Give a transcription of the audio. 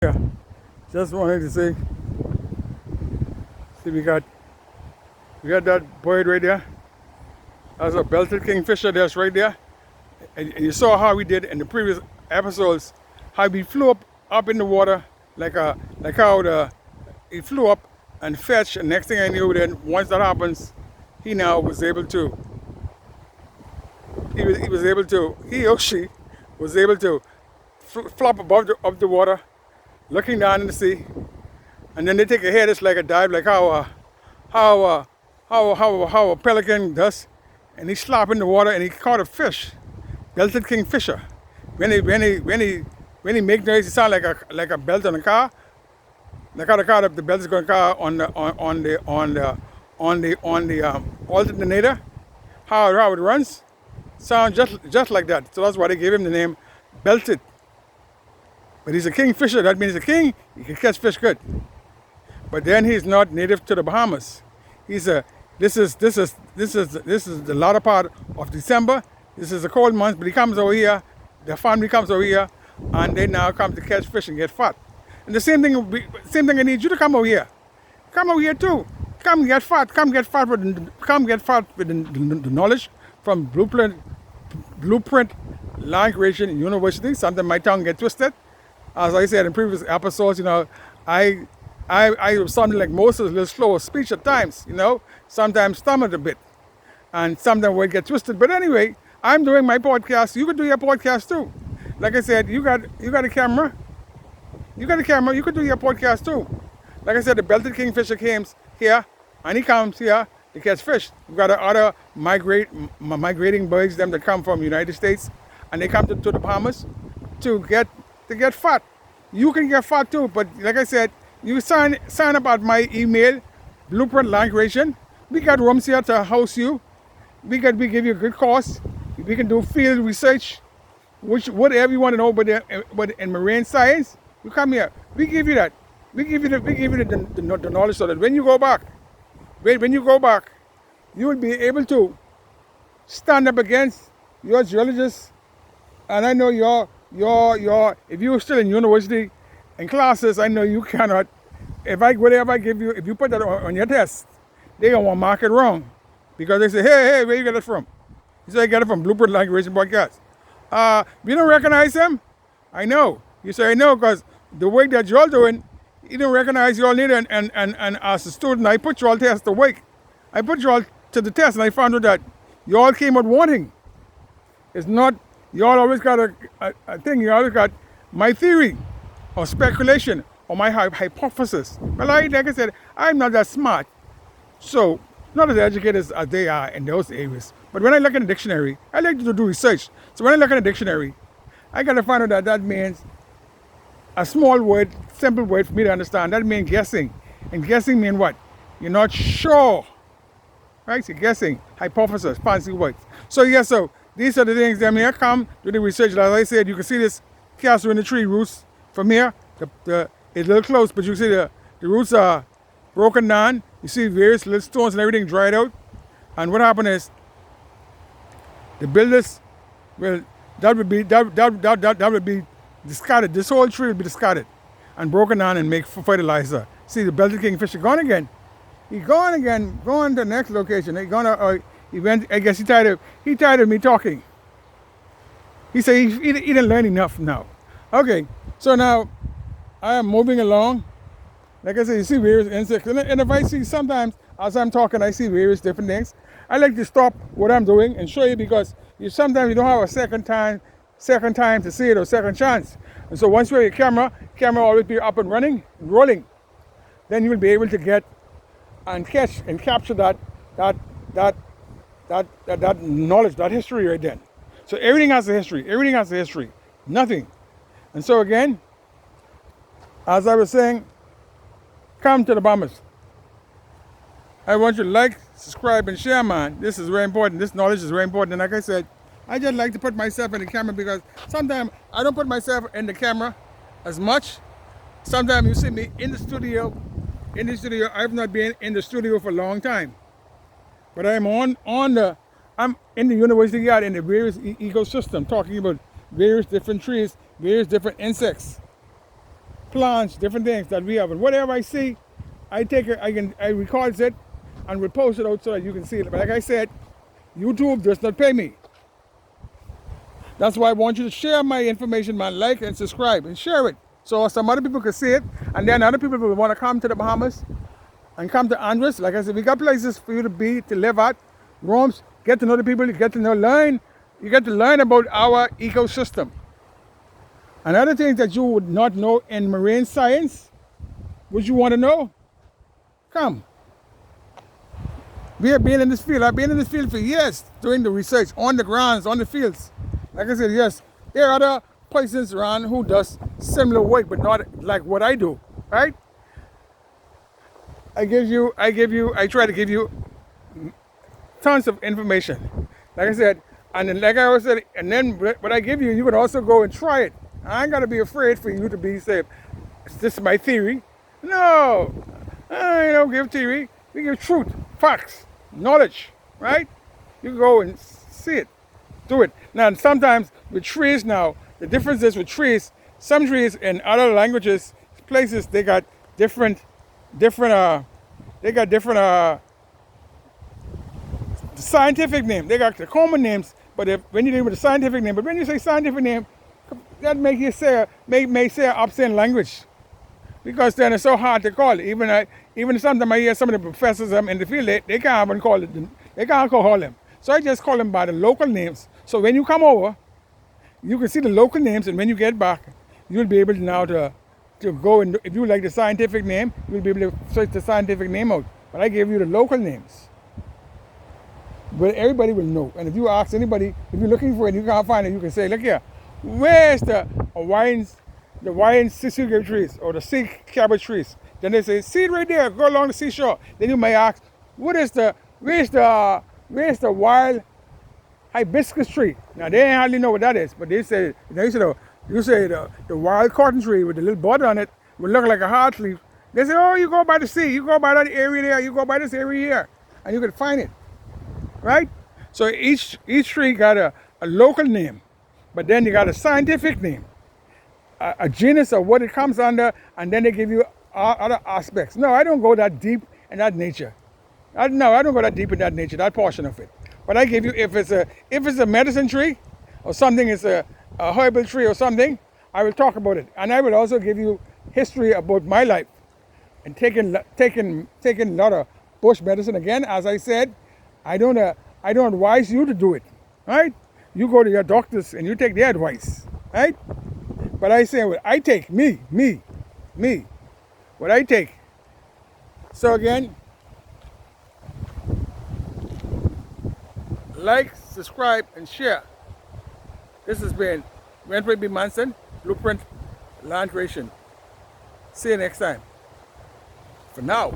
Yeah, just wanted to say, see, we got that bird right there. That's a belted kingfisher that's right there. And you saw how we did in the previous episodes, how we flew up in the water like how he flew up and fetched. And next thing I knew, then once that happens, he now was able to. He was able to. He or she was able to flop above the water, looking down in the sea, and then they take a head. It's like a dive, like how a pelican does, and he slap in the water and he caught a fish, belted kingfisher. When he make noise, it sound like a belt on a car. Like how the belt is going to car on the alternator. How it runs, sound just like that. So that's why they gave him the name belted. But he's a kingfisher. That means a king. He can catch fish good. But then he's not native to the Bahamas. He's a this is the latter part of December. This is a cold month, but he comes over here. The family comes over here, and they now come to catch fish and get fat. And the same thing I need you to come over here. Come over here too. Come get fat. Come get fat with the knowledge from Blueprint Land Creation University. Sometimes my tongue gets twisted. As I said in previous episodes, I was something like Moses, a little slow of speech at times, sometimes stammered a bit, and sometimes would get twisted. But anyway, I'm doing my podcast. You could do your podcast too. Like I said, you got a camera. You got a camera. You could do your podcast too. Like I said, the belted kingfisher comes here, and he comes here to catch fish. We've got other migrating birds, them that come from the United States, and they come to the Bahamas to get fat. You can get fat too, but like I said, you sign up at my email, Blueprint Land Creation. We got rooms here to house you. We give you a good cost. We can do field research, whatever you want to know, but in marine science, you come here. We give you that. We give you the knowledge so that when you go back, you will be able to stand up against your geologists. And I know if you're still in university and classes, I know you cannot. Whatever I give you, if you put that on your test, they're gonna want to mark it wrong, because they say, hey, where you get it from? You say I got it from Blueprint Land Creation Podcast. You don't recognize him? I know. You say I know because the work that y'all doing, you don't recognize y'all neither. And as a student, I put y'all test the work. I put y'all to the test, and I found out that y'all came out wanting. It's not. Y'all always got a thing. You always got my theory or speculation or my hypothesis. But like I said, I'm not that smart. So, not as educated as they are in those areas. But when I look in the dictionary, I like to do research. So when I look in the dictionary, I got to find out that means a small word, simple word for me to understand. That means guessing. And guessing means what? You're not sure. Right? So guessing, hypothesis, fancy words. So these are the things that may come to the research. As I said, you can see this Casuarina tree roots from here. It's a little close, but you see the roots are broken down. You see various little stones and everything dried out. And what happened is the builders that would be discarded. This whole tree would be discarded and broken down and make fertilizer. See the belted kingfisher gone again. He's gone again, going to the next location. I guess he tired of me talking. He said he didn't learn enough now. Okay, so now I am moving along. Like I said, you see various insects. And if I see sometimes, as I'm talking, I see various different things. I like to stop what I'm doing and show you, because sometimes you don't have a second time to see it, or second chance. And so once you have your camera will always be up and running, rolling. Then you will be able to get and catch and capture that knowledge, that history right then. So everything has a history. Nothing. And so again, as I was saying, come to the Bahamas. I want you to like, subscribe, and share, man. This is very important. This knowledge is very important. And like I said, I just like to put myself in the camera, because sometimes I don't put myself in the camera as much. Sometimes you see me in the studio. I've not been in the studio for a long time. But I'm I'm in the university yard in the various ecosystem, talking about various different trees, various different insects. plants, different things that we have. And whatever I see, I take it, I record it and will post it out so that you can see it. But like I said, YouTube does not pay me. That's why I want you to share my information, man. Like and subscribe and share it. So some other people can see it. And then other people will want to come to the Bahamas and come to Andres. Like I said, we got places for you to be, to live at, rooms, get to know the people, you get to know, learn. You get to learn about our ecosystem. And other things that you would not know in marine science, would you want to know? Come. We have been in this field. I've been in this field for years doing the research on the grounds, on the fields. Like I said, yes, there are other persons around who does similar work, but not like what I do, right? I try to give you tons of information. Like I said, and then like I always said, and then what I give you, you can also go and try it. I ain't gotta be afraid for you to be safe. This is my theory. No, I don't give theory. We give truth, facts, knowledge, right? You can go and see it, do it. Now, sometimes with trees now, the difference is with trees, some trees in other languages, places, they got different scientific name. They got the common names, but when you deal with the scientific name, but when you say scientific name, that make you say may say an obscene language, because then it's so hard to call it. Even sometimes I hear some of the professors in the field, they can't even call it. They can't call them. So I just call them by the local names. So when you come over, you can see the local names, and when you get back, you'll be able now to go and, if you like the scientific name, you'll be able to search the scientific name out. But I gave you the local names. But everybody will know. And if you ask anybody, if you're looking for it, you can't find it, you can say, look here, where's the Hawaiian sisig trees or the sea cabbage trees? Then they say, see it right there, go along the seashore. Then you may ask, where's the wild hibiscus tree? Now they hardly know what that is, but you say the wild cotton tree with the little bud on it will look like a heart leaf. They say, oh, you go by the sea, you go by that area there, you go by this area here, and you can find it, right? So each tree got a local name, but then you got a scientific name, a genus of what it comes under, and then they give you other aspects. No, I don't go that deep in that nature. I don't go that deep in that nature, that portion of it. But I give you, if it's a medicine tree or something, it's a herbal tree or something, I will talk about it. And I will also give you history about my life and taking a lot of bush medicine. Again, as I said, I don't advise you to do it, right? You go to your doctors and you take their advice, right? But I say what I take, me, what I take. So again, like, subscribe, and share. This has been Renfrey B. Manson, Blueprint Land Creation. See you next time. For now.